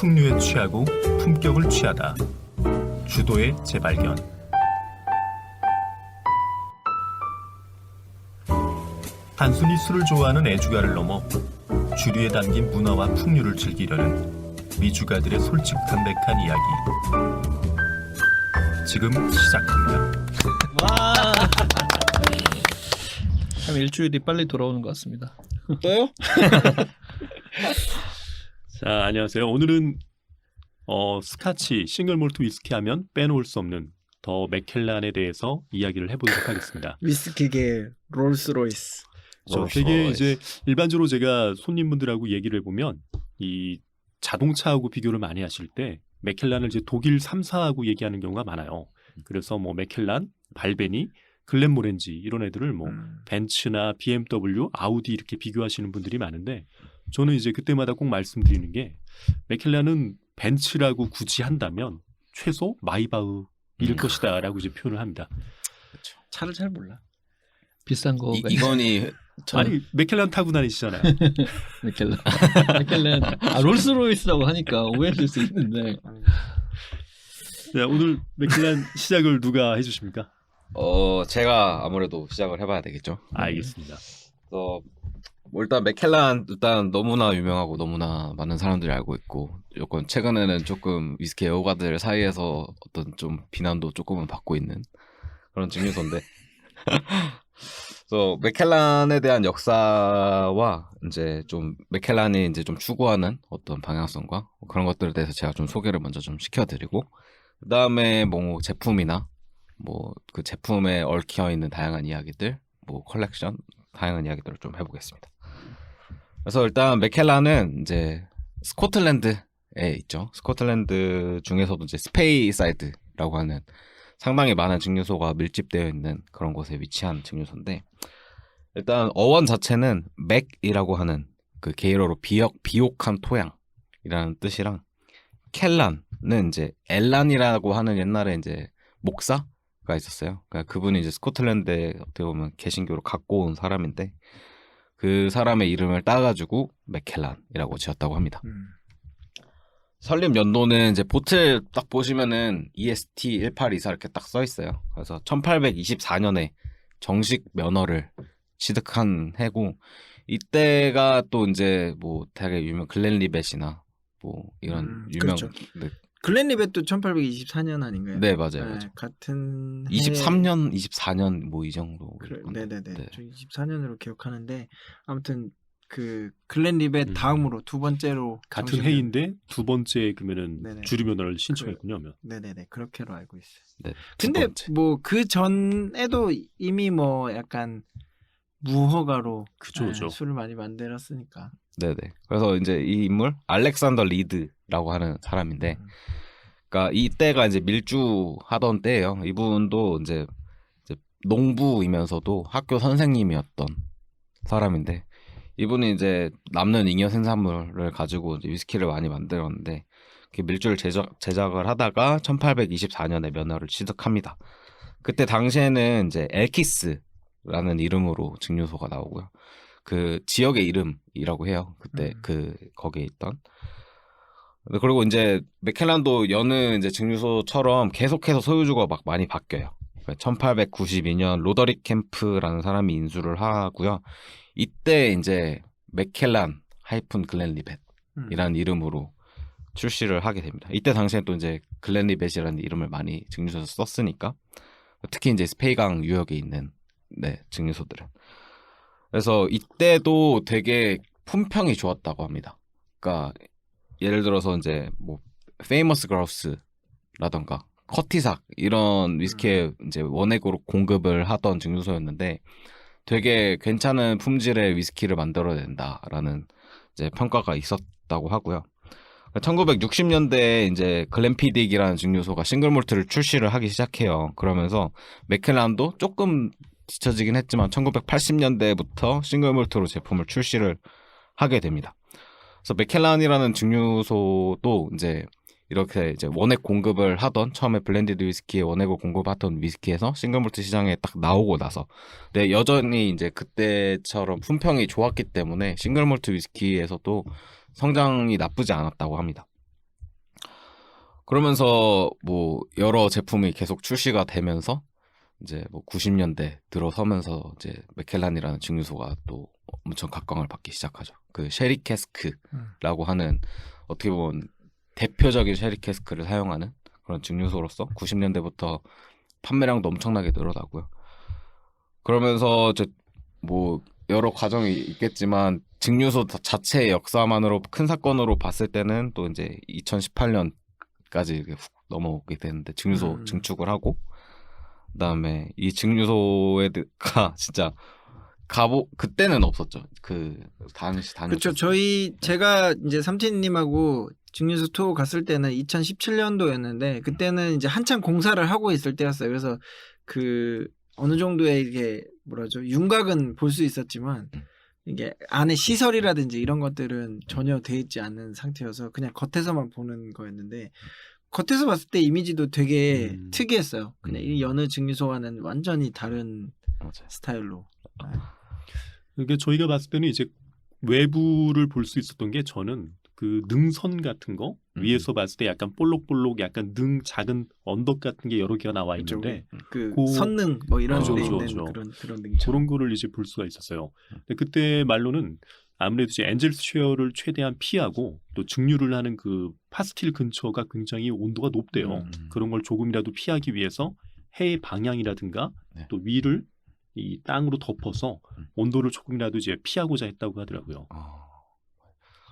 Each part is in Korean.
풍류에 취하고 품격을 취하다. 주도의 재발견. 단순히 술을 좋아하는 애주가를 넘어 주류에 담긴 문화와 풍류를 즐기려는 미주가들의 솔직 담백한 이야기. 지금 시작합니다. 와. 참 일주일이 빨리 돌아오는 것 같습니다. 또요? 자, 안녕하세요. 오늘은 스카치 싱글 몰트 위스키 하면 빼놓을 수 없는 더 맥켈란에 대해서 이야기를 해보도록 하겠습니다. 위스키계 롤스로이스. 되게 이제 일반적으로 제가 손님분들하고 얘기를 해보면 이 자동차하고 비교를 많이 하실 때 맥켈란을 이제 독일 3사하고 얘기하는 경우가 많아요. 그래서 뭐 맥켈란, 발베니, 글렌모렌지 이런 애들을 뭐 벤츠나 BMW, 아우디 이렇게 비교하시는 분들이 많은데 저는 이제 그때마다 꼭 말씀드리는 게 맥켈란은 벤츠라고 굳이 한다면 최소 마이바흐일 것이다라고 이제 표현을 합니다. 그렇죠. 차를 잘 몰라. 비싼 거가 이건이 아니 맥켈란 타고 다니시잖아요. 맥켈란 롤스로이스라고 하니까 오해될 수 있는데 자, 오늘 맥켈란 시작을 누가 해주십니까? 제가 아무래도 시작을 해봐야 되겠죠. 알겠습니다. 뭐 일단 맥켈란 일단 너무나 유명하고 너무나 많은 사람들이 알고 있고 요건 최근에는 조금 위스키 애호가들 사이에서 어떤 좀 비난도 조금은 받고 있는 그런 증류소인데 그래서 맥켈란에 대한 역사와 이제 좀 맥켈란이 이제 좀 추구하는 어떤 방향성과 그런 것들에 대해서 제가 좀 소개를 먼저 좀 시켜드리고 그 다음에 뭐 제품이나 뭐 그 제품에 얽혀 있는 다양한 이야기들, 뭐 컬렉션, 다양한 이야기들을 좀 해보겠습니다. 그래서 일단 맥켈란은 이제 스코틀랜드에 있죠. 스코틀랜드 중에서도 이제 스페이사이드라고 하는 상당히 많은 증류소가 밀집되어 있는 그런 곳에 위치한 증류소인데 일단 어원 자체는 맥이라고 하는 그 게일어로 비옥한 토양이라는 뜻이랑 켈란은 이제 엘란이라고 하는 옛날에 이제 목사가 있었어요. 그러니까 그분이 이제 스코틀랜드에 어떻게 보면 개신교로 갖고 온 사람인데 그 사람의 이름을 따가지고 맥켈란이라고 지었다고 합니다. 설립 연도는 이제 보틀 딱 보시면은 EST 1824 이렇게 딱 써 있어요. 그래서 1824년에 정식 면허를 취득한 해고 이때가 또 이제 뭐 되게 유명 글렌리벳이나 뭐 이런 유명 그렇죠. 네, 글렌리벳도 1824년 아닌가요? 네 맞아요. 네, 맞아요. 같은 23년, 24년 뭐 이 정도. 네네네. 네. 저 24년으로 기억하는데 아무튼 그 글렌리벳 다음으로 두 번째로 같은 정식 해인데 두 번째 그러면은 네네. 주류 면허를 신청했군요. 그러면. 네네네 그렇게로 알고 있어요. 네, 두 근데 번째. 뭐 그 전에도 이미 뭐 약간 무허가로 그죠. 술을 많이 만들었으니까. 네네. 그래서 이제 이 인물 알렉산더 리드라고 하는 사람인데, 그러니까 이때가 이제 밀주하던 때예요. 이분도 이제 농부이면서도 학교 선생님이었던 사람인데, 이분이 이제 남는 잉여 생산물을 가지고 이제 위스키를 많이 만들었는데, 밀주를 제작을 하다가 1824년에 면허를 취득합니다. 그때 당시에는 이제 엘키스라는 이름으로 증류소가 나오고요. 그 지역의 이름이라고 해요. 그때 그 거기에 있던. 그리고 이제 맥켈란도 여느 이제 증류소처럼 계속해서 소유주가 막 많이 바뀌어요. 1892년 로더릭 캠프라는 사람이 인수를 하고요. 이때 이제 맥켈란 하이픈 글렌리벳이라는 이름으로 출시를 하게 됩니다. 이때 당시에 또 이제 글렌리벳이라는 이름을 많이 증류소에서 썼으니까 특히 이제 스페이강 유역에 있는 증류소들은. 그래서 이때도 되게 품평이 좋았다고 합니다. 그러니까 예를 들어서 이제 뭐 페이머스 그라우스라던가 커티삭 이런 위스키에 이제 원액으로 공급을 하던 증류소였는데 되게 괜찮은 품질의 위스키를 만들어낸다라는 이제 평가가 있었다고 하고요. 1960년대에 이제 글렌피딕이라는 증류소가 싱글몰트를 출시를 하기 시작해요. 그러면서 맥켈란도 조금 뒤처지긴 했지만 1980년대부터 싱글몰트로 제품을 출시를 하게 됩니다. 그래서 맥켈란이라는 증류소도 이제 이렇게 이제 원액 공급을 하던 처음에 블렌디드 위스키에 원액을 공급하던 위스키에서 싱글몰트 시장에 딱 나오고 나서 근데 여전히 이제 그때처럼 품평이 좋았기 때문에 싱글몰트 위스키에서도 성장이 나쁘지 않았다고 합니다. 그러면서 뭐 여러 제품이 계속 출시가 되면서 이제 뭐 90년대 들어서면서 이제 맥켈란이라는 증류소가 또 엄청 각광을 받기 시작하죠. 그 쉐리 캐스크라고 하는 어떻게 보면 대표적인 쉐리 캐스크를 사용하는 그런 증류소로서 90년대부터 판매량도 엄청나게 늘어나고요. 그러면서 이제 뭐 여러 과정이 있겠지만 증류소 자체의 역사만으로 큰 사건으로 봤을 때는 또 이제 2018년까지 훅 넘어오게 되는데 증류소 증축을 하고 그다음에 이 증류소가 진짜 그때는 없었죠. 그 당시 그렇죠. 제가 이제 삼촌님하고 증류소 투어 갔을 때는 2017년도였는데 그때는 이제 한창 공사를 하고 있을 때였어요. 그래서 그 어느 정도의 이게 뭐라죠 윤곽은 볼 수 있었지만 이게 안에 시설이라든지 이런 것들은 전혀 돼 있지 않는 상태여서 그냥 겉에서만 보는 거였는데 겉에서 봤을 때 이미지도 되게 특이했어요. 그냥 이 여느 증류소와는 완전히 다른 맞아요. 스타일로. 그러니까 저희가 봤을 때는 이제 외부를 볼 수 있었던 게 저는 그 능선 같은 거 위에서 봤을 때 약간 볼록볼록 약간 작은 언덕 같은 게 여러 개가 나와 있는데 그 그- 선능 뭐 이런 데 그렇죠, 있는 그렇죠. 그런 능처럼. 그런 거를 이제 볼 수가 있었어요. 근데 그때 말로는 아무래도 이제 엔젤 쉐어를 최대한 피하고 또 증류를 하는 그 파스틸 근처가 굉장히 온도가 높대요. 그런 걸 조금이라도 피하기 위해서 해의 방향이라든가 네. 또 위를 이 땅으로 덮어서 온도를 조금이라도 이제 피하고자 했다고 하더라고요.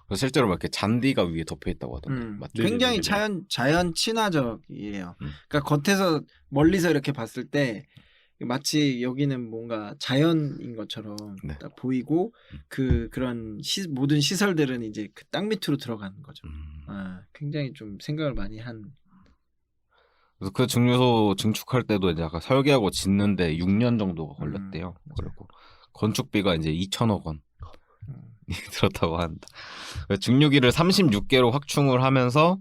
그래서 실제로 막 이렇게 잔디가 위에 덮여 있다고 하던데 맞죠? 굉장히 네네네네. 자연 친화적이에요. 그러니까 겉에서 멀리서 이렇게 봤을 때 마치 여기는 뭔가 자연인 것처럼 네. 딱 보이고 그런 모든 시설들은 이제 그 땅 밑으로 들어가는 거죠. 굉장히 좀 생각을 많이 한. 그래서 그 증류소 증축할 때도 이제 아까 설계하고 짓는데 6년 정도가 걸렸대요. 그리고 건축비가 이제 2천억 원이 들었다고 한다. 증류기를 36개로 확충을 하면서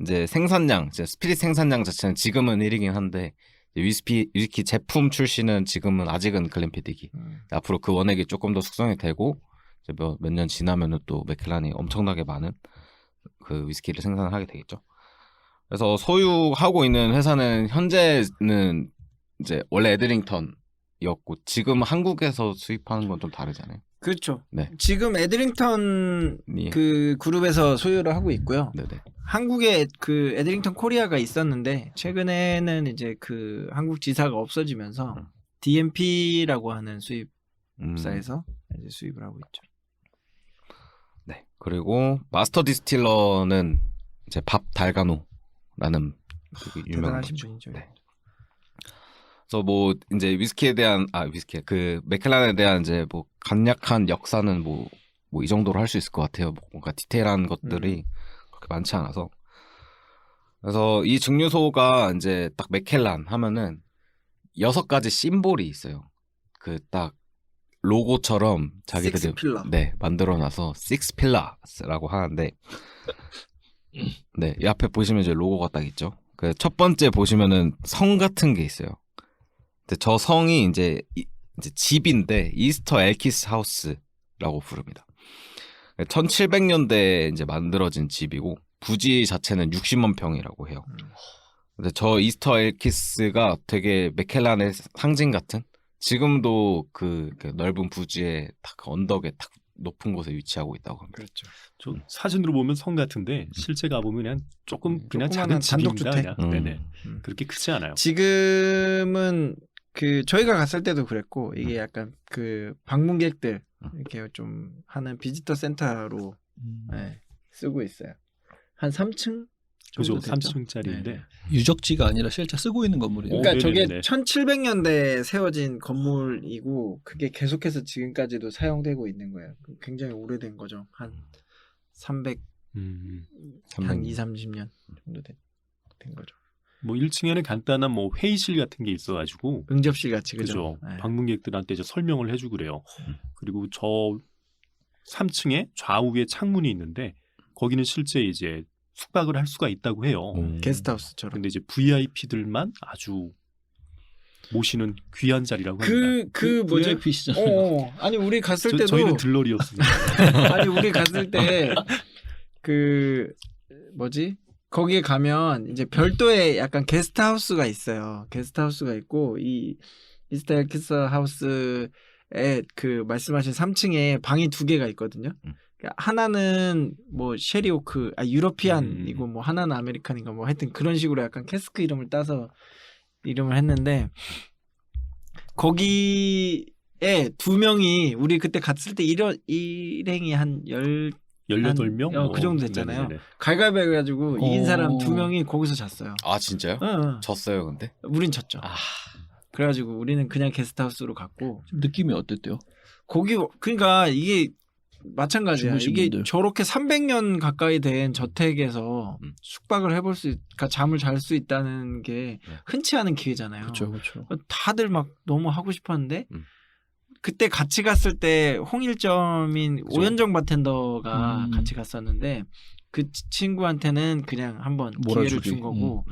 이제 스피릿 생산량 자체는 지금은 1위긴 한데 위스키 제품 출시는 지금은 아직은 글렌피딕이 앞으로 그 원액이 조금 더 숙성이 되고 이제 몇 년 지나면은 또 맥켈란이 엄청나게 많은 그 위스키를 생산을 하게 되겠죠. 그래서 소유하고 있는 회사는 현재는 이제 원래 에드링턴이었고 지금 한국에서 수입하는 건 좀 다르잖아요. 그렇죠. 네. 지금 에드링턴 예. 그 그룹에서 소유를 하고 있고요. 네네. 한국에 그 에드링턴 코리아가 있었는데 최근에는 이제 그 한국 지사가 없어지면서 DMP라고 하는 수입사에서 이제 수입을 하고 있죠. 네. 그리고 마스터 디스틸러는 이제 밥 달가노라는 되게 유명한 대단하신 거죠. 분이죠. 네. 그래서 뭐 이제 그 맥켈란에 대한 이제 뭐 간략한 역사는 뭐 이 정도로 할 수 있을 것 같아요. 뭔가 디테일한 것들이 그렇게 많지 않아서. 그래서 이 증류소가 이제 딱 맥켈란 하면은 6가지 심볼이 있어요. 그 딱 로고처럼 자기들이 Six pillar. 네 만들어놔서 Six Pillars라고 하는데 네 이 앞에 보시면 이제 로고가 딱 있죠. 그 첫 번째 보시면은 성 같은 게 있어요. 근데 저 성이 이제 집인데 이스터 엘키스 하우스라고 부릅니다. 1700년대에 이제 만들어진 집이고 부지 자체는 60만 평이라고 해요. 근데 저 이스터 엘키스가 되게 맥켈란의 상징 같은 지금도 그 넓은 부지에 딱 언덕에 딱 높은 곳에 위치하고 있다고 합니다. 그렇죠. 저 사진으로 보면 성 같은데 실제 가보면 그냥 그냥 작은 조그마한 집입니다. 단독주택. 그냥. 네네. 그렇게 크지 않아요. 지금은 그 저희가 갔을 때도 그랬고 이게 약간 그 방문객들 이렇게 좀 하는 비지터 센터로 네, 쓰고 있어요. 한 3층 그죠. 정도 됐죠. 3층짜리인데 네. 유적지가 아니라 실제 쓰고 있는 건물이에요. 그러니까 저게 네네네. 1700년대에 세워진 건물이고 그게 계속해서 지금까지도 사용되고 있는 거예요. 굉장히 오래된 거죠. 한 300, 한 2, 30년 정도 된 거죠. 뭐 1층에는 간단한 뭐 회의실 같은 게 있어가지고 응접실 같이 그죠. 그죠. 네. 방문객들한테 이제 설명을 해주고 그래요. 그리고 저 3층에 좌우에 창문이 있는데 거기는 실제 이제 숙박을 할 수가 있다고 해요. 게스트하우스처럼. 근데 이제 VIP들만 아주 모시는 귀한 자리라고 합니다. 그 뭐죠? VIP시잖아요. 아니 우리 갔을 때도 저희는 들러리였습니다. 아니 우리 갔을 때 그 뭐지 거기에 가면 이제 별도의 약간 게스트하우스가 있어요. 게스트하우스가 있고 이 이스타엘 키스 하우스에 그 말씀하신 3층에 방이 2개가 있거든요. 그러니까 하나는 뭐 쉐리오크, 유러피안이고 뭐 하나는 아메리칸인가 뭐 하여튼 그런 식으로 약간 캐스크 이름을 따서 이름을 했는데 거기에 2명이 우리 그때 갔을 때 일행이 한 18명? 그 정도 됐잖아요. 네네네. 갈갈보 해가지고 이긴 사람 2명이 거기서 잤어요. 아 진짜요? 응. 졌어요 근데? 우린 졌죠. 아 그래가지고 우리는 그냥 게스트하우스로 갔고 좀 느낌이 어땠대요? 거기 그러니까 이게 마찬가지야. 주무신 이게 분들. 저렇게 300년 가까이 된 저택에서 숙박을 해볼 수, 그러니까 잠을 잘 수 있다는 게 흔치 않은 기회잖아요. 그렇죠, 그렇죠. 다들 막 너무 하고 싶었는데 그때 같이 갔을 때 홍일점인 오현정 바텐더가 같이 갔었는데 그 친구한테는 그냥 한번 기회를 몰아주기. 준 거고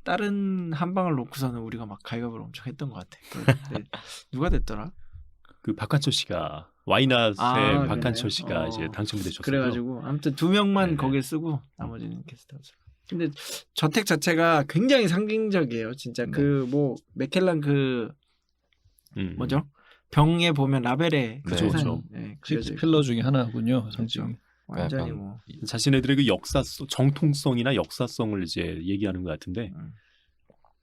다른 한 방을 놓고서는 우리가 막 가위바위보를 엄청 했던 것 같아. 근데 누가 됐더라? 그 박한철 씨가 와이낫의 아, 박한철 그래요? 씨가 이제 당첨이 되셨어요. 그래가지고 아무튼 2명만 네네. 거기에 쓰고 나머지는 게스트하우스. 근데 저택 자체가 굉장히 상징적이에요. 진짜 그 뭐 맥켈란 그 뭐죠? 병에 보면 라벨에 그죠, 항상, 그죠. 네, 식스 그려져 있고. 필러 중에 하나군요. 상징. 완전히 약간 뭐 자신네들의 그 역사성, 정통성이나 역사성을 이제 얘기하는 것 같은데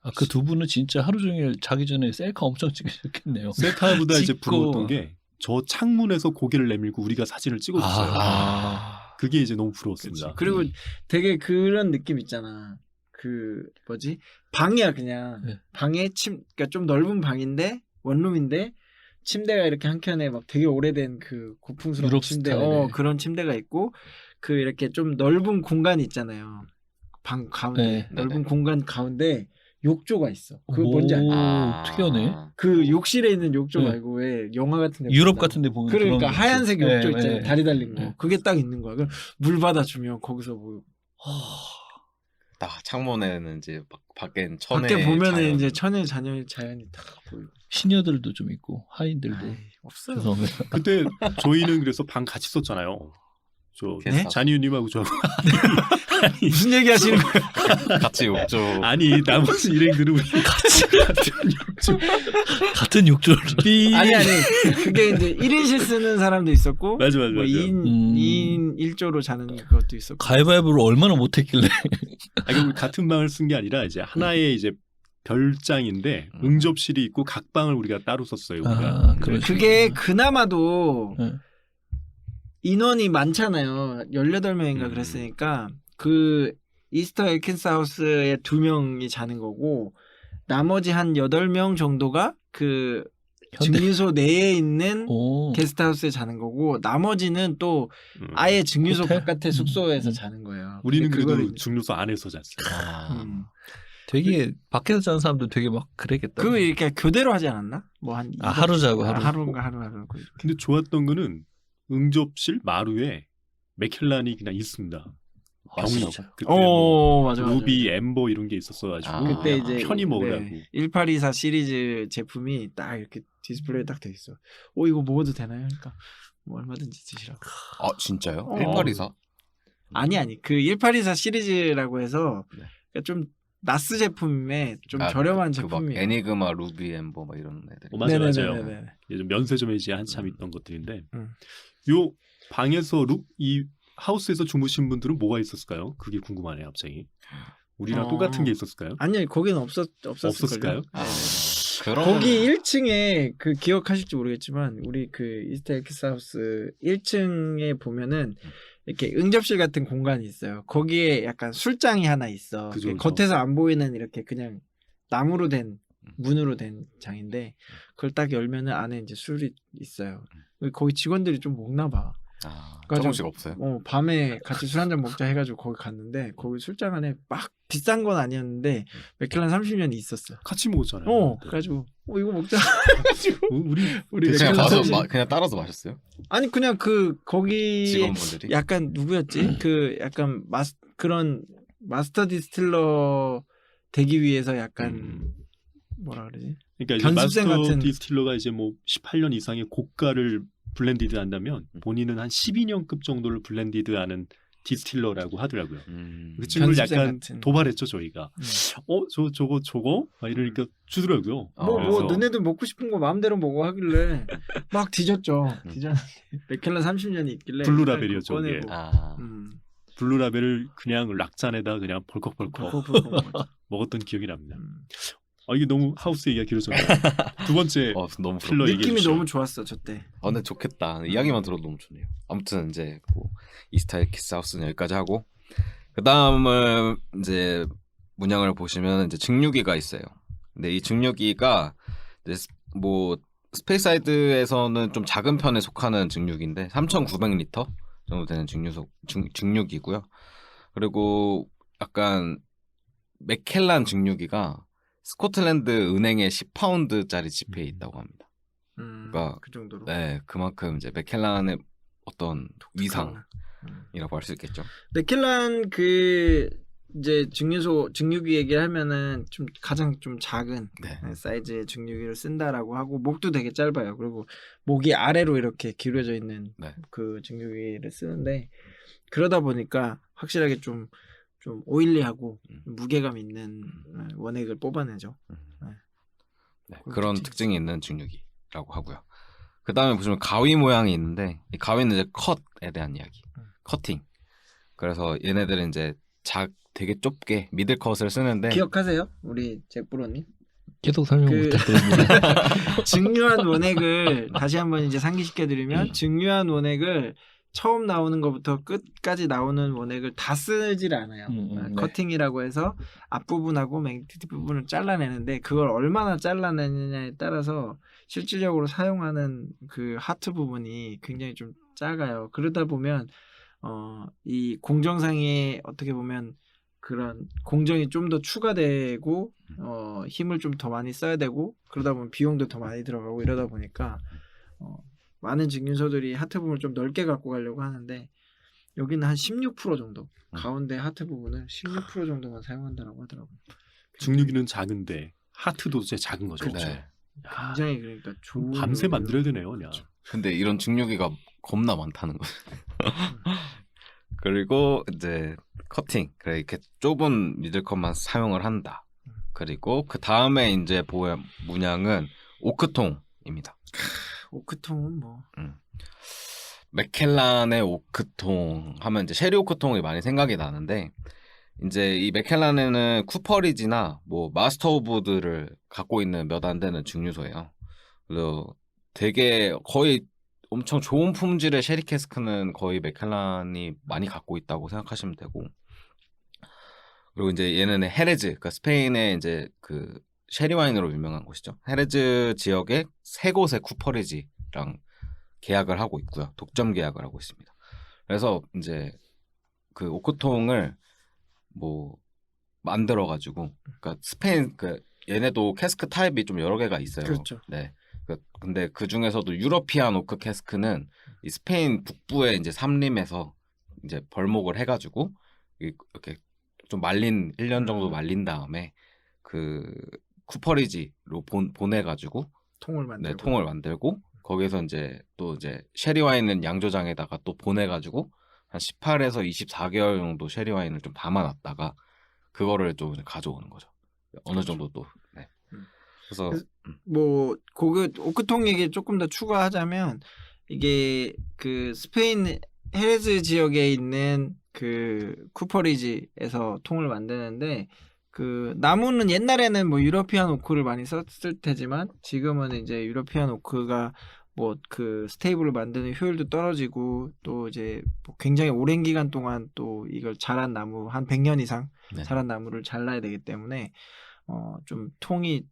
아, 그 2분은 진짜 하루 종일 자기 전에 셀카 엄청 찍으셨겠네요. 셀카보다 이제 찍고. 부러웠던 게 저 창문에서 고개를 내밀고 우리가 사진을 찍어줬어요. 그게 이제 너무 부러웠습니다. 그리고 되게 그런 느낌 있잖아. 그 뭐지? 방이야 그냥. 네. 방에 그러니까 좀 넓은 방인데 원룸인데 침대가 이렇게 한 켠에 막 되게 오래된 그 고풍스러운 유럽 침대, 스타일의. 그런 침대가 있고 그 이렇게 좀 넓은 공간이 있잖아요. 방 가운데 네. 넓은 네네. 공간 가운데 욕조가 있어. 그 뭔지 오, 알아? 특이하네. 그 욕실에 있는 욕조 네. 말고 왜 영화 같은 데 유럽 보면 같은 데 보면 그러니까 그런 거 하얀색 있죠. 욕조 네, 있잖아요. 네. 다리 달린 거. 네. 그게 딱 있는 거야. 그럼 물 받아주면 거기서 뭐 딱 창문에는 이제 밖엔 천에 밖에 보면은 자연. 이제 천의 자연이 딱 보이고. 시녀들도 좀 있고 하인들도 아이, 없어요. 죄송합니다. 그때 저희는 그래서 방 같이 썼잖아요. 저 네? 잔이유님하고 저 무슨 얘기 하시는 거예요? 같이 욕조 아니 나머지 일행들은 우리 같은 욕조를 아니 그게 이제 1인실 쓰는 사람도 있었고 맞아 뭐 2인 1조로 자는 것도 있었고 가위바위보를 얼마나 못했길래 아니, 우리 같은 방을 쓴 게 아니라 이제 하나의 이제 별장인데 응접실이 있고 각 방을 우리가 따로 썼어요. 우리가. 그러시구나. 그게 그나마도 네. 인원이 많잖아요. 18명인가 그랬으니까 그 이스터 엘킨스 하우스에 2명이 자는 거고 나머지 한 8명 정도가 그 현대- 증류소 내에 있는 오. 게스트하우스에 자는 거고 나머지는 또 아예 증류소 호텔? 바깥의 숙소에서 자는 거예요. 우리는 근데 그래도 그거를- 중류소 안에서 잤어요. 되게 밖에서 자는 사람들 되게 막 그랬겠다. 그거 이렇게 교대로 하지 않았나? 뭐 한 하루 자고 하루. 하루인가 하루. 근데 좋았던 거는 응접실 마루에 맥켈란이 그냥 있습니다. 병이 진짜? 그때 뭐 오 맞아. 루비, 엠버 이런 게 있었어가지고 아. 그때 이제 편히 먹으라고. 1824 시리즈 제품이 딱 이렇게 디스플레이에 딱 돼 있어. 오 이거 먹어도 되나요? 그러니까 뭐 얼마든지 드시라고. 아 진짜요? 어. 1824? 아니 그 1824 시리즈라고 해서 네. 그러니까 좀 나스 제품에 좀 저렴한 그 막 제품이에요. 애니그마, 루비, 엠버 막 이런 애들. 맞아요. 네네네네네. 예전 면세점에 이제 한참 있던 것들인데 음. 요 방에서 이 하우스에서 주무신 분들은 뭐가 있었을까요? 그게 궁금하네요, 갑자기. 우리랑 똑같은 게 있었을까요? 아니요 거기는 없었을까요? 없었을까요? 그런 거기 1층에 그 기억하실지 모르겠지만 우리 그 이스터 엘키스 하우스 1층에 보면은 이렇게 응접실 같은 공간이 있어요. 거기에 약간 술장이 하나 있어. 그죠, 그죠. 겉에서 안 보이는 이렇게 그냥 나무로 된 문으로 된 장인데 그걸 딱 열면은 안에 이제 술이 있어요. 거기 직원들이 좀 먹나 봐. 조금씩 없어요. 밤에 같이 술 한잔 먹자 해가지고 거기 갔는데 거기 술장 안에 막 비싼 건 아니었는데 맥켈란 30년이 있었어. 같이 먹었잖아요. 그래가지고 이거 먹자. 우리 우리 그냥 맥켈란 가서 30 그냥 따라서 마셨어요? 아니 그냥 그 거기 직원분들이? 약간 누구였지? 그 약간 그런 마스터 디스틸러 되기 위해서 약간 뭐라 그러지? 그러니까 이제 견습생 마스터 같은- 디스틸러가 이제 뭐 18년 이상의 고가를 블렌디드 한다면 본인은 한 12년급 정도를 블렌디드 하는 디스틸러라고 하더라고요. 그 친구를 편집생 약간 같은. 도발했죠 저희가. 저거 막 이러니까 주더라고요. 뭐 그래서 너네들 먹고 싶은 거 마음대로 먹어 하길래 막 뒤졌죠. 뒤졌는데 맥켈란 30년이 있길래 블루라벨이었죠, 일단 이게. 꺼내고. 아, 블루라벨을 그냥 락잔에다 그냥 벌컥벌컥 펄컥펄컥 먹었죠. 먹었던 기억이 납니다. 음. 이게 너무 하우스 얘기가 길어졌네요. 두 번째 너무 필러 부럽다. 얘기해 느낌이 주시죠. 너무 좋았어 저 때. 근데 좋겠다. 이야기만 들어도 너무 좋네요. 아무튼 이제 뭐 이스타일 키스 하우스는 여기까지 하고 그 다음은 이제 문양을 보시면 이제 증류기가 있어요. 근데 이 증류기가 이제 뭐 스페이스사이드에서는 좀 작은 편에 속하는 증류기인데 3,900리터 정도 되는 증류기고요. 그리고 약간 맥켈란 증류기가 스코틀랜드 은행에 10파운드짜리 지폐에 있다고 합니다. 그러니까 그 정도로. 네, 그만큼 이제 맥켈란의 어떤 위상이라고 음. 할 수 있겠죠. 맥켈란 이제 증류기 얘기를 하면은 좀 가장 좀 작은 네. 사이즈의 증류기를 쓴다라고 하고 목도 되게 짧아요. 그리고 목이 아래로 이렇게 기울어져 있는 네. 그 증류기를 쓰는데 그러다 보니까 확실하게 좀 오일리하고 무게감 있는 원액을 뽑아내죠. 네, 그런 그런 특징이 특징이 있는 증류기라고 하고요. 그 다음에 보시면 가위 모양이 있는데 이 가위는 이제 컷에 대한 이야기. 커팅. 그래서 얘네들은 이제 되게 좁게 미들 컷을 쓰는데 기억하세요? 우리 잭브로님? 계속 설명 그- 부탁드립니다. 증류한 원액을 다시 한번 이제 상기시켜드리면 증류한 원액을 처음 나오는 것부터 끝까지 나오는 원액을 다 쓰질 않아요. 네. 커팅이라고 해서 앞부분하고 맨 뒷부분을 잘라내는데 그걸 얼마나 잘라내느냐에 따라서 실질적으로 사용하는 그 하트 부분이 굉장히 좀 작아요. 그러다 보면 이 공정상에 어떻게 보면 그런 공정이 좀 더 추가되고 힘을 좀 더 많이 써야 되고 그러다 보면 비용도 더 많이 들어가고 이러다 보니까 많은 증류소들이 하트 부분을 좀 넓게 갖고 가려고 하는데 여기는 한 16% 정도 가운데 하트 부분을 16% 정도만 사용한다고 하더라고요. 증류기는 작은데 하트도 진짜 작은 거죠. 그렇죠. 네. 굉장히 그러니까 좋은 밤새 만들어야 되네요, 그냥. 근데 이런 증류기가 겁나 많다는 거예요. 그리고 이제 커팅. 그래 이렇게 좁은 미들컷만 사용을 한다. 그리고 그 다음에 이제 문양은 오크통입니다. 오크통은 뭐 맥켈란의 오크통 하면 이제 쉐리 오크통이 많이 생각이 나는데 이제 이 맥켈란에는 쿠퍼리지나 뭐 마스터 오브들을 갖고 있는 몇 안 되는 증류소예요. 그래서 되게 거의 엄청 좋은 품질의 쉐리 캐스크는 거의 맥켈란이 많이 갖고 있다고 생각하시면 되고 그리고 이제 얘는 헤레즈, 그러니까 스페인의 이제 그 쉐리 와인으로 유명한 곳이죠. 헤레즈 지역에 세 곳의 쿠퍼리지랑 계약을 하고 있고요. 독점 계약을 하고 있습니다. 그래서 이제 그 오크통을 뭐 만들어가지고, 그러니까 스페인 그 얘네도 캐스크 타입이 좀 여러 개가 있어요. 그렇죠. 네. 근데 그 중에서도 유러피안 오크 캐스크는 이 스페인 북부의 이제 삼림에서 이제 벌목을 해가지고 이렇게 좀 말린 1년 정도 말린 다음에 그 쿠퍼리지로 보내가지고 통을 만들고 네, 통을 만들고 거기서 이제 또 이제 쉐리 와인은 양조장에다가 또 보내가지고 한 18에서 24개월 정도 쉐리 와인을 좀 담아놨다가 그거를 좀 가져오는 거죠. 어느 정도 또. 네. 그래서 뭐 오크통 얘기 조금 더 추가하자면 이게 그 스페인 헤레즈 지역에 있는 그 쿠퍼리지에서 통을 만드는데 그 나무는 옛날에는 뭐 유러피안 오크를 많이 썼을 테지만 지금은 이제 유러피안 오크가 뭐 그 스테이블을 만드는 효율도 떨어지고 또 이제 뭐 굉장히 오랜 기간 동안 또 이걸 자란 나무 한 100년 이상 네. 자란 나무를 잘라야 되기 때문에 좀 통이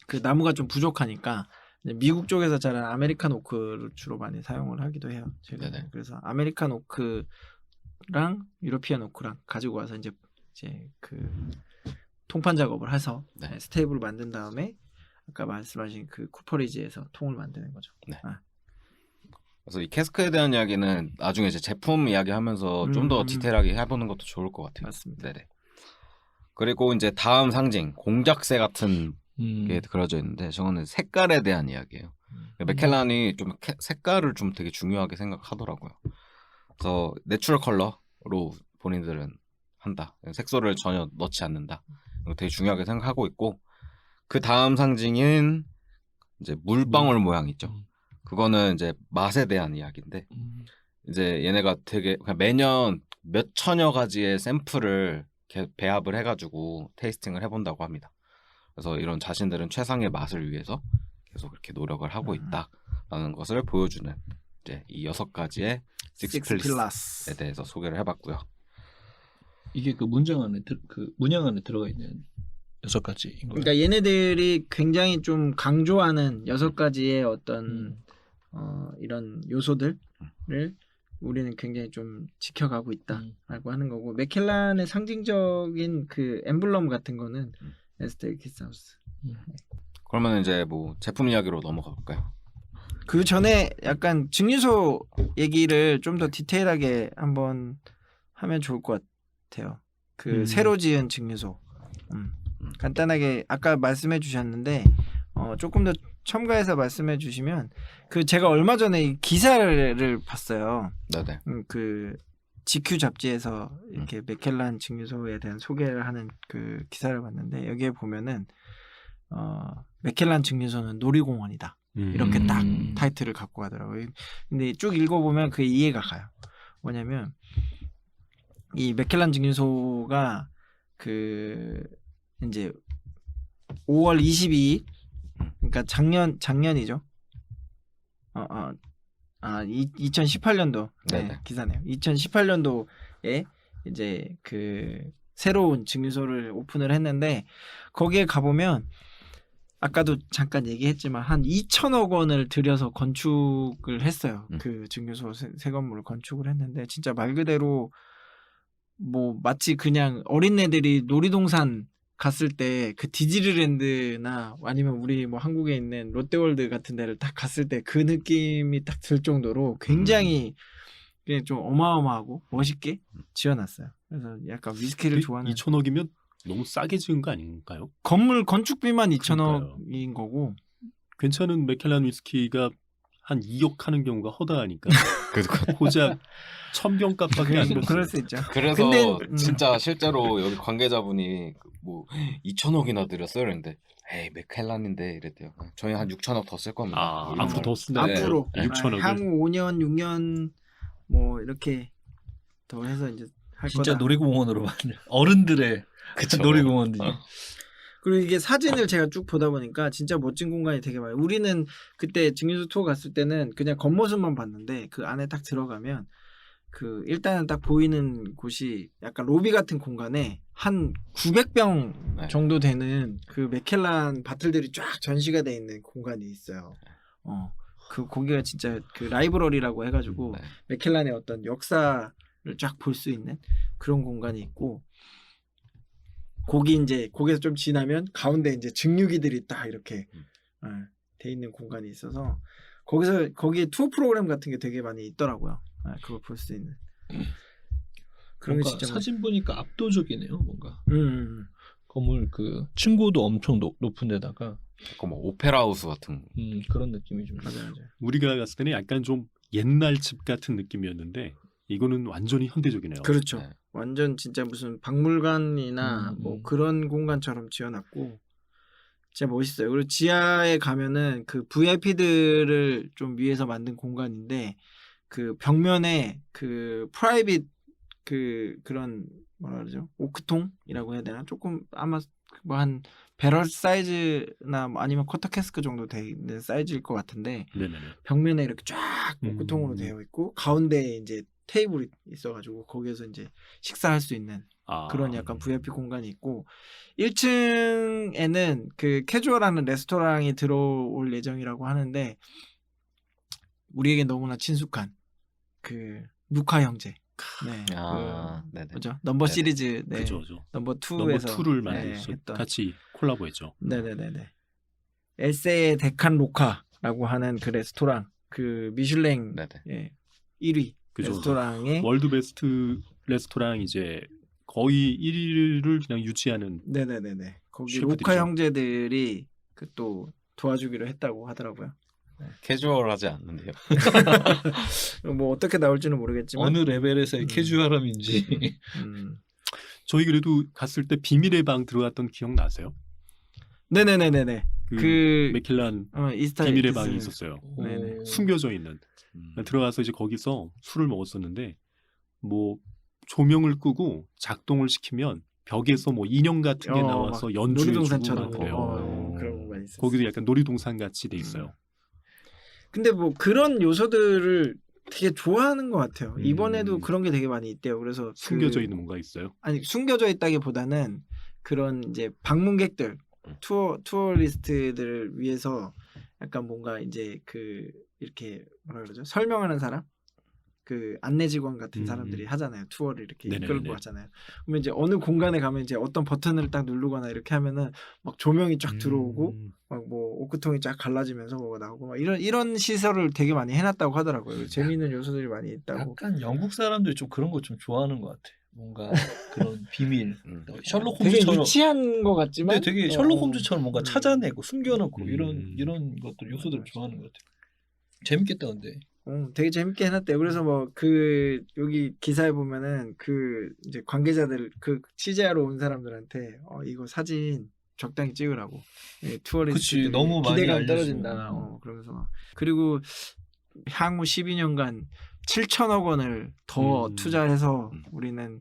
그 나무가 좀 부족하니까 이제 미국 쪽에서 자란 아메리칸 오크를 주로 많이 사용을 하기도 해요. 제가 네네. 그래서 아메리칸 오크랑 유러피안 오크랑 가지고 와서 이제 그 통판 작업을 해서 네. 스테이블을 만든 다음에 아까 말씀하신 그 쿠퍼리지에서 통을 만드는 거죠. 네. 그래서 이 캐스크에 대한 이야기는 나중에 이제 제품 이야기하면서 좀 더 디테일하게 해보는 것도 좋을 것 같아요. 맞습니다. 네네. 그리고 이제 다음 상징 공작새 같은 게 그려져 있는데 저거는 색깔에 대한 이야기예요. 맥켈란이 좀 색깔을 좀 되게 중요하게 생각하더라고요. 그래서 내추럴 컬러로 본인들은 한다. 색소를 전혀 넣지 않는다. 이거 되게 중요하게 생각하고 있고 그 다음 상징인 이제 물방울 모양 있죠. 그거는 이제 맛에 대한 이야기인데 이제 얘네가 되게 그냥 매년 몇 천여 가지의 샘플을 이렇게 배합을 해가지고 테이스팅을 해본다고 합니다. 그래서 이런 자신들은 최상의 맛을 위해서 계속 이렇게 노력을 하고 있다라는 것을 보여주는 이제 이 6가지의 식스 필라스에 대해서 소개를 해봤고요. 이게 그 문장 안에 그 문양 안에 들어가 있는 6가지인 거예요. 그러니까 얘네들이 굉장히 좀 강조하는 6가지의 어떤 이런 요소들을 우리는 굉장히 좀 지켜가고 있다라고 하는 거고 맥켈란의 상징적인 그 엠블럼 같은 거는 에스테 키스하우스. 그러면 이제 뭐 제품 이야기로 넘어가 볼까요? 그 전에 약간 증류소 얘기를 좀 더 디테일하게 한번 하면 좋을 것 같아요. 그 새로 지은 증류소. 간단하게 아까 말씀해 주셨는데 조금 더 첨가해서 말씀해 주시면 그 제가 얼마 전에 이 기사를 봤어요. 네네. 그 GQ 잡지에서 이렇게 맥켈란 증류소에 대한 소개를 하는 그 기사를 봤는데 여기에 보면은 맥켈란 증류소는 놀이공원이다. 이렇게 딱 타이틀을 갖고 가더라고요. 근데 쭉 읽어보면 그게 이해가 가요. 뭐냐면 이 맥켈란 증류소가 그 이제 5월 22일 그러니까 작년이죠. 2018년도 네, 기사네요. 2018년도에 이제 그 새로운 증류소를 오픈을 했는데 거기에 가보면 아까도 잠깐 얘기했지만 한 2천억 원을 들여서 건축을 했어요. 그 증류소 새 건물을 건축을 했는데 진짜 말 그대로 뭐 마치 그냥 어린애들이 놀이동산 갔을 때 그 디즈니랜드나 아니면 우리 뭐 한국에 있는 롯데월드 같은 데를 딱 갔을 때 그 느낌이 딱 들 정도로 굉장히 그냥 좀 어마어마하고 멋있게 지어놨어요. 그래서 약간 위스키를 좋아하는 2천억이면 너무 싸게 지은 거 아닌가요? 건물 건축비만 2천억인 거고 괜찮은 맥켈란 위스키가 한 2억 하는 경우가 허다하니까 그래도 고작 1000병 값밖에 안 들었어요. 그럴 수 있죠. 그래서 근데, 진짜 실제로 여기 관계자분이 뭐 2천억이나 들였어요. 그랬는데 에이 맥켈란인데 이랬대요. 저희 한 6천억 더 쓸 겁니다. 아, 이런 앞으로 말. 더 쓴다. 네. 앞으로 6천억을. 향후 5년, 6년 뭐 이렇게 더 해서 이제 할 진짜 거다. 놀이공원으로 만든 어른들의 그쵸. 놀이공원들이. 그리고 이게 사진을 제가 쭉 보다 보니까 진짜 멋진 공간이 되게 많아요. 우리는 그때 증류소 투어 갔을 때는 그냥 겉모습만 봤는데 그 안에 딱 들어가면 그 일단은 딱 보이는 곳이 약간 로비 같은 공간에 한 900병 네. 정도 되는 그 맥켈란 바틀들이 쫙 전시가 돼 있는 공간이 있어요. 그 거기가 진짜 그 라이브러리라고 해가지고 네. 맥켈란의 어떤 역사를 쫙 볼 수 있는 그런 공간이 있고 거기서 좀 지나면 가운데 이제 증류기들이 딱 이렇게 돼 있는 공간이 있어서 거기에 투어 프로그램 같은 게 되게 많이 있더라고요. 그걸 볼 수 있는. 그런 게 뭔가 진짜 사진 보니까 압도적이네요. 뭔가 건물 그 층고도 엄청 높은 데다가 약간 뭐 오페라 하우스 같은. 그런 느낌이 좀 맞아요. 우리가 갔을 때는 약간 좀 옛날 집 같은 느낌이었는데 이거는 완전히 현대적이네요. 그렇죠. 네. 완전 진짜 무슨 박물관이나 뭐 그런 공간처럼 지어놨고 진짜 멋있어요. 그리고 지하에 가면은 그 VIP들을 좀 위해서 만든 공간인데 그 벽면에 그 프라이빗 그런 뭐라 그러죠? 오크통이라고 해야 되나? 조금 아마 뭐 한 배럴 사이즈나 뭐 아니면 쿼터 캐스크 정도 돼 있는 사이즈일 것 같은데 네네네. 벽면에 이렇게 쫙 오크통으로 되어 있고 가운데에 이제 테이블이 있어가지고 거기에서 이제 식사할 수 있는 그런 약간 VIP 공간이 있고 1층에는 그 캐주얼하는 레스토랑이 들어올 예정이라고 하는데 우리에게 너무나 친숙한 그 누카 형제 네, 네네. 뭐죠? 넘버 네네. 시리즈 네. 그죠. 넘버 넘버 2에서 2를 만들어서 했던 같이 콜라보했죠. 네네네네. 엘세의 데칸 로카라고 하는 그 레스토랑 그 미슐랭 네네. 1위 그죠. 레스토랑에 월드 베스트 레스토랑 이제 거의 1위를 그냥 유지하는 네네네네. 거기 셰프들이죠. 로카 형제들이 그 또 도와주기로 했다고 하더라고요. 캐주얼하지 않는데요. 뭐 어떻게 나올지는 모르겠지만 어느 레벨에서의 캐주얼함인지. 저희 그래도 갔을 때 비밀의 방 들어갔던 기억 나세요? 네네네네네. 그 맥켈란 이스타 비밀의 에디슨. 방이 있었어요. 네네. 숨겨져 있는. 들어가서 이제 거기서 술을 먹었었는데 뭐 조명을 끄고 작동을 시키면 벽에서 뭐 인형 같은 게 나와서 막 연주해주고 놀이동산처럼 막 그래요. 그런 공간이 있었어요. 거기도 약간 놀이동산 같이 돼 있어요. 근데 뭐 그런 요소들을 되게 좋아하는 것 같아요. 이번에도 음. 그런 게 되게 많이 있대요. 그래서 숨겨져 있는 뭔가 있어요. 아니 숨겨져 있다기보다는 그런 이제 방문객들 투어리스트들을 위해서 약간 뭔가 이제 그 이렇게 뭐라 그러죠? 설명하는 사람? 그 안내 직원 같은 사람들이 하잖아요. 투어를 이렇게 네네네네. 이끌고 하잖아요. 그러면 이제 어느 공간에 가면 이제 어떤 버튼을 딱 누르거나 이렇게 하면은 막 조명이 쫙 들어오고 막 뭐 오크통이 쫙 갈라지면서 뭐가 나오고 막 이런 시설을 되게 많이 해놨다고 하더라고요. 재미있는 요소들이 많이 있다고. 약간 영국 사람들이 좀 그런 거 좀 좋아하는 것 같아. 뭔가 그런 비밀. 셜록 되게 홈즈처럼. 유치한 것 같지만 근데 되게 셜록 홈즈처럼 뭔가 찾아내고 숨겨놓고 음. 이런 것들 요소들을 좋아하는 것 같아. 재밌겠다 근데. 되게 재밌게 해놨대요. 그래서 뭐 그 여기 기사에 보면은 그 이제 관계자들 그 취재하러 온 사람들한테 이거 사진 적당히 찍으라고. 예, 투어리스트 그치, 너무 많이 기대감 알려주고. 떨어진다. 그러면서 막. 그리고 향후 12년간 7천억 원을 더 투자해서 우리는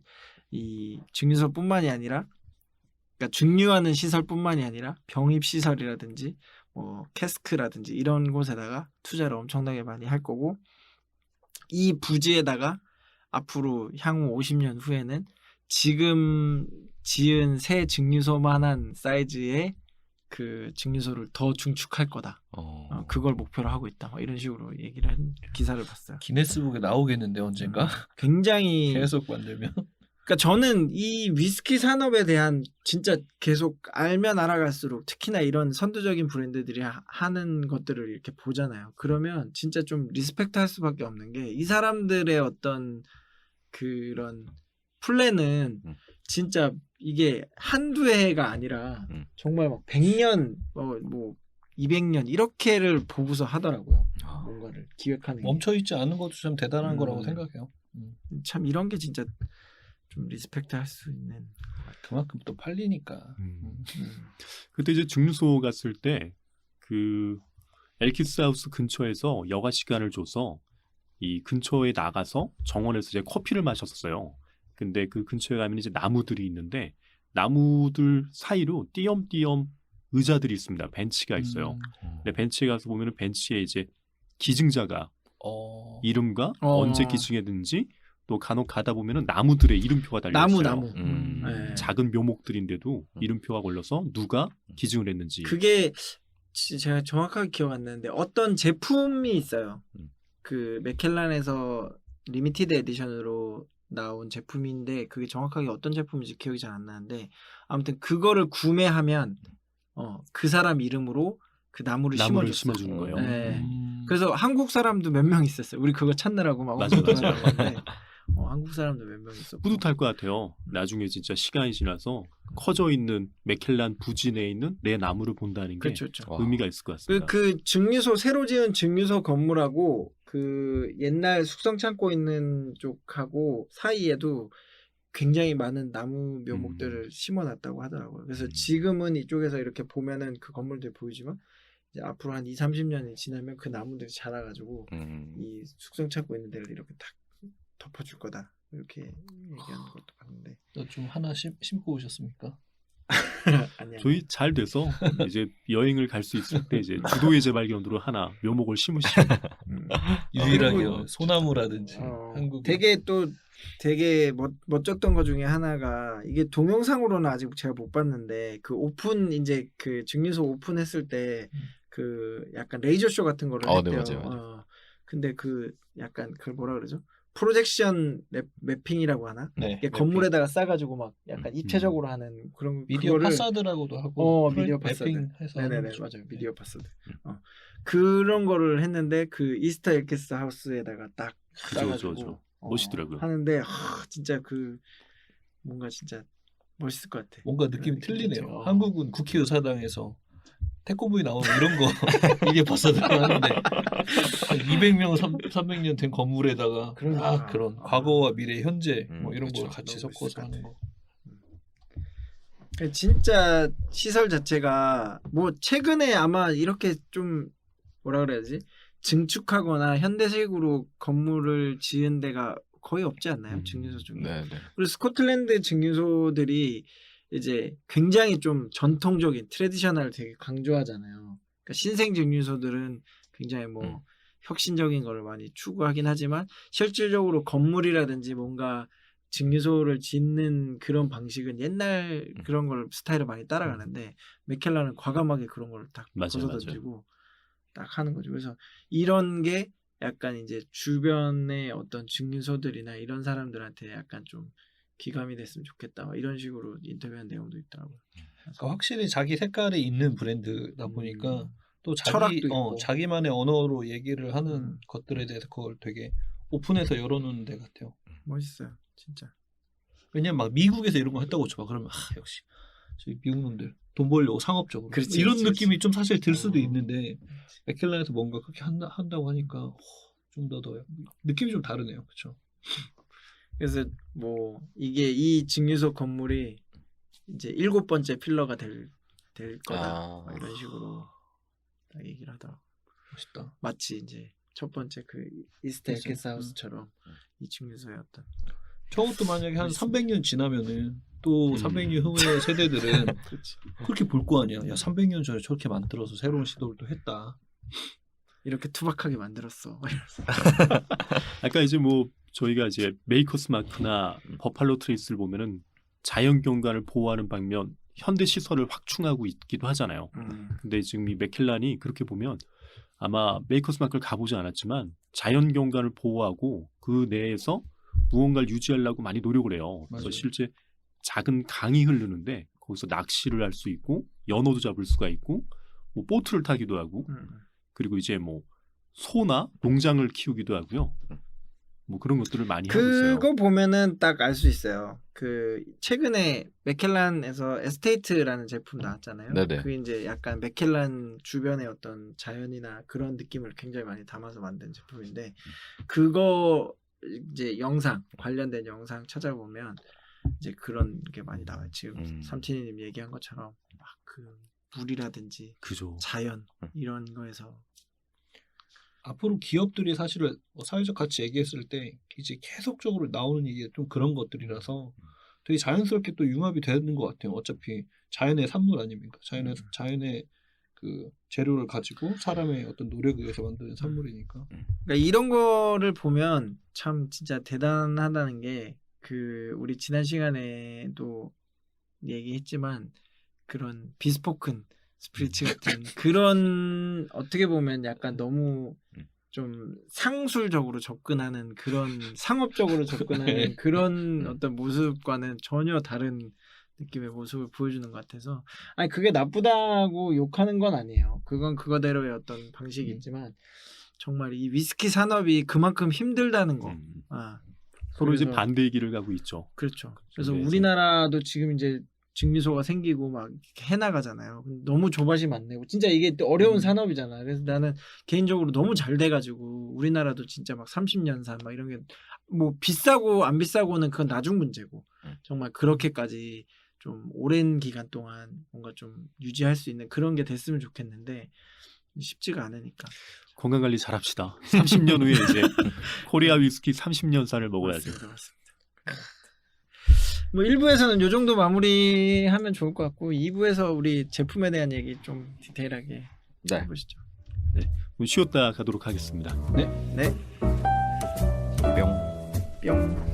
이 증류소뿐만이 아니라 그러니까 증류하는 시설뿐만이 아니라 병입 시설이라든지 뭐 캐스크라든지 이런 곳에다가 투자를 엄청나게 많이 할 거고 이 부지에다가 앞으로 향후 50년 후에는 지금 지은 새 증류소만한 사이즈의 그 증류소를 더 증축할 거다. 그걸 목표로 하고 있다. 뭐 이런 식으로 얘기를 한 기사를 봤어요. 기네스북에 나오겠는데 언젠가. 굉장히 계속 만들면. 그러니까 저는 이 위스키 산업에 대한 진짜 계속 알면 알아갈수록 특히나 이런 선두적인 브랜드들이 하는 것들을 이렇게 보잖아요. 그러면 진짜 좀 리스펙트 할 수밖에 없는 게 이 사람들의 어떤 그런 플랜은 진짜 이게 한두 해가 아니라 정말 막 100년 뭐 200년 이렇게를 보고서 하더라고요. 뭔가를 기획하는 게. 멈춰있지 않은 것도 참 대단한 거라고 생각해요. 참 이런 게 진짜 좀 리스펙트 할 수 있는. 그만큼 또 팔리니까. 그때 이제 증류소 갔을 때 그 엘키스 하우스 근처에서 여가 시간을 줘서 이 근처에 나가서 정원에서 이제 커피를 마셨어요. 근데 그 근처에 가면 이제 나무들이 있는데 나무들 사이로 띄엄띄엄 의자들이 있습니다. 벤치가 있어요. 근데 벤치에 가서 보면은 벤치에 이제 기증자가 이름과 언제 기증했는지 또 간혹 가다 보면은 나무들의 이름표가 달려 있어요. 나무. 네. 작은 묘목들인데도 이름표가 걸려서 누가 기증을 했는지. 그게 제가 정확하게 기억 안 나는데 어떤 제품이 있어요. 그 맥켈란에서 리미티드 에디션으로 나온 제품인데 그게 정확하게 어떤 제품인지 기억이 잘 안 나는데 아무튼 그거를 구매하면 그 사람 이름으로 그 나무를 심어주는 거예요. 네. 그래서 한국 사람도 몇 명 있었어요. 우리 그거 찾느라고 막 맞아요. 한국 사람도 몇 명 있었고 뿌듯할 것 같아요. 나중에 진짜 시간이 지나서 커져 있는 맥켈란 부지 내에 있는 내 나무를 본다는 게 그렇죠. 의미가 있을 것 같습니다. 그 증류소 새로 지은 증류소 건물하고 그 옛날 숙성 창고 있는 쪽하고 사이에도 굉장히 많은 나무 묘목들을 심어놨다고 하더라고요. 그래서 지금은 이쪽에서 이렇게 보면은 그 건물들이 보이지만 이제 앞으로 한 2-30년이 지나면 그 나무들이 자라가지고 이 숙성 창고 있는 데를 이렇게 딱 덮어줄 거다. 이렇게 얘기하는 것도 봤는데. 좀 하나 심고 오셨습니까? 아니야. 저희 잘 돼서 이제 여행을 갈 수 있을 때 이제 주도의 재발견으로 하나 묘목을 심으시고 유일하게 소나무라든지 한국 되게 멋졌던 것 중에 하나가 이게 동영상으로는 아직 제가 못 봤는데 그 오픈 이제 그 증류소 오픈했을 때 그 약간 레이저 쇼 같은 거를 했대요. 네, 맞아요. 근데 그 약간 그걸 뭐라 그러죠? 프로젝션 매핑이라고 하나? 네, 이게 건물에다가 싸가지고 막 약간 입체적으로 하는 그런 미디어 그거를 파사드라고도 하고 미디어 파사드. 매핑해서 네네네 맞아요. 미디어 파사드. 그런 거를 했는데 그 이스타 엘키스 하우스에다가 딱 싸가지고 멋있더라고요. 하는데 진짜 그 뭔가 진짜 멋있을 것 같아. 뭔가 느낌이 틀리네요. 한국은 국회의사당에서 태권부에 나오는 이런 거 이게 버섯을 하는데 한 200명, 300년 된 건물에다가 그러니까. 그런 과거와 미래, 현재 뭐 이런 그쵸. 걸 같이 너무 섞어서 있을 것 하는 거. 진짜 시설 자체가 뭐 최근에 아마 이렇게 좀 뭐라 그래야지 증축하거나 현대식으로 건물을 지은 데가 거의 없지 않나요? 증류소 중에. 네, 네. 그리고 스코틀랜드 증류소들이 이제 굉장히 좀 전통적인 트레디셔널을 되게 강조하잖아요. 그러니까 신생 증류소들은 굉장히 뭐 혁신적인 걸 많이 추구하긴 하지만 실질적으로 건물이라든지 뭔가 증류소를 짓는 그런 방식은 옛날 그런 걸 스타일을 많이 따라가는데 맥켈란은 과감하게 그런 걸 딱 맞아요, 벗어던지고 딱 하는 거죠. 그래서 이런 게 약간 이제 주변의 어떤 증류소들이나 이런 사람들한테 약간 좀 기감이 됐으면 좋겠다. 막 이런 식으로 인터뷰한 내용도 있더라고요. 그러니까 확실히 자기 색깔이 있는 브랜드다 보니까 또 철학도 자기 있고. 자기만의 언어로 얘기를 하는 것들에 대해서 그걸 되게 오픈해서 열어놓는 데 같아요. 멋있어요, 진짜. 왜냐면 막 미국에서 이런 거 했다고 쳐봐. 그러면 역시 저희 미국 놈들 돈 벌려고 상업적으로 그렇지, 이런 그렇지, 느낌이 좀 사실 들 수도 어. 있는데 맥켈란에서 뭔가 그렇게 한다고 하니까 좀 더 느낌이 좀 다르네요. 그렇죠? 그래서 뭐 이게 이 증류소 건물이 이제 7번째 필러가 될 거다. 막 이런 식으로 딱 얘기를 하더라고. 멋있다. 마치 이제 첫 번째 그 이스트 그렇죠. 게스트하우스처럼 이 증류소의 어떤 저것도 만약에 한 300년 지나면은 또 300년 후의 세대들은 그렇지. 그렇게 볼 거 아니야. 야 300년 전에 저렇게 만들어서 새로운 시도를 또 했다. 이렇게 투박하게 만들었어. 아까 이제 뭐 저희가 이제 메이커스 마크나 버팔로 트레이스를 보면은 자연 경관을 보호하는 방면 현대 시설을 확충하고 있기도 하잖아요. 근데 지금 이 맥켈란이 그렇게 보면 아마 메이커스 마크를 가보지 않았지만 자연 경관을 보호하고 그 내에서 무언가를 유지하려고 많이 노력을 해요. 그래서 맞아요. 실제 작은 강이 흐르는데 거기서 낚시를 할 수 있고 연어도 잡을 수가 있고 뭐 보트를 타기도 하고 그리고 이제 뭐 소나 농장을 키우기도 하고요. 뭐 그런 것들을 많이 하고 있어요. 그거 보면은 딱 알 수 있어요. 그 최근에 맥켈란에서 에스테이트라는 제품 나왔잖아요. 네네. 그게 이제 약간 맥켈란 주변의 어떤 자연이나 그런 느낌을 굉장히 많이 담아서 만든 제품인데 그거 이제 영상 관련된 영상 찾아보면 이제 그런 게 많이 나와요. 지금 삼촌님 얘기한 것처럼 막 그 물이라든지 그죠. 자연 이런 거에서 앞으로 기업들이 사실은 뭐 사회적 가치 얘기했을 때 이제 계속적으로 나오는 얘기가 좀 그런 것들이라서 되게 자연스럽게 또 융합이 되는 것 같아요. 어차피 자연의 산물 아닙니까? 자연의 그 재료를 가지고 사람의 어떤 노력에 의해서 만드는 산물이니까. 그러니까 이런 거를 보면 참 진짜 대단하다는 게 그 우리 지난 시간에도 얘기했지만 그런 비스포큰 스피리츠 같은 그런 어떻게 보면 약간 너무 좀 상술적으로 접근하는 그런 상업적으로 접근하는 그런 어떤 모습과는 전혀 다른 느낌의 모습을 보여주는 것 같아서 아니 그게 나쁘다고 욕하는 건 아니에요. 그건 그거대로의 어떤 방식이 있지만 정말 이 위스키 산업이 그만큼 힘들다는 거. 서로 이제 그래서- 반대의 길을 가고 있죠. 그렇죠. 그래서 그래서- 우리나라도 지금 이제 증류소가 생기고 막 해나가잖아요. 너무 조바심 안 내고 진짜 이게 또 어려운 산업이잖아. 그래서 나는 개인적으로 너무 잘 돼가지고 우리나라도 진짜 막 30년산 막 이런 게 뭐 비싸고 안 비싸고는 그건 나중 문제고 정말 그렇게까지 좀 오랜 기간 동안 뭔가 좀 유지할 수 있는 그런 게 됐으면 좋겠는데 쉽지가 않으니까. 건강 관리 잘합시다. 30년 후에 이제 코리아 위스키 30년산을 먹어야죠. 맞습니다. 뭐 1부에서는 요 정도 마무리하면 좋을 것 같고 2부에서 우리 제품에 대한 얘기 좀 디테일하게 네. 해보시죠. 쉬었다 가도록 하겠습니다. 네. 뿅. 뿅.